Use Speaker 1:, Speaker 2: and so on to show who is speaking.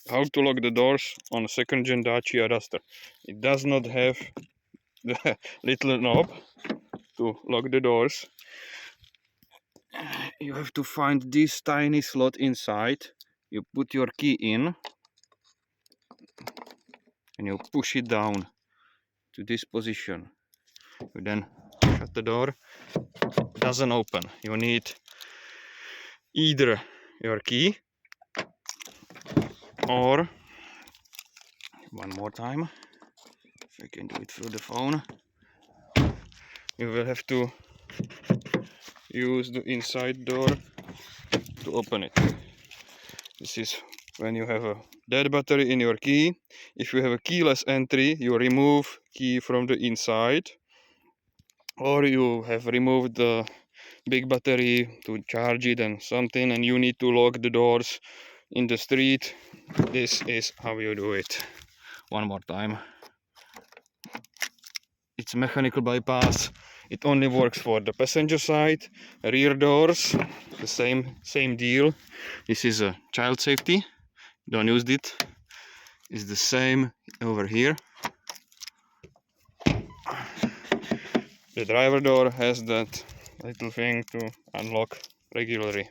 Speaker 1: how to lock the doors on a second-gen Dacia Duster. It does not have the little knob to lock the doors. You have to find this tiny slot inside. You put your key in and you push it down to this position. You then shut the door. It doesn't open. You need either your key or, one more time, if I can do it through the phone, you will have to use the inside door to open it. This is when you have a dead battery in your key. If you have a keyless entry, you remove key from the inside, or you have removed the big battery to charge it and something, and you need to lock the doors in the street. This is how you do it. One more time. It's mechanical bypass. It only works for the passenger side. Rear doors, the same deal. This is a child safety. Don't use it. It's the same over here. The driver door has that little thing to unlock regularly.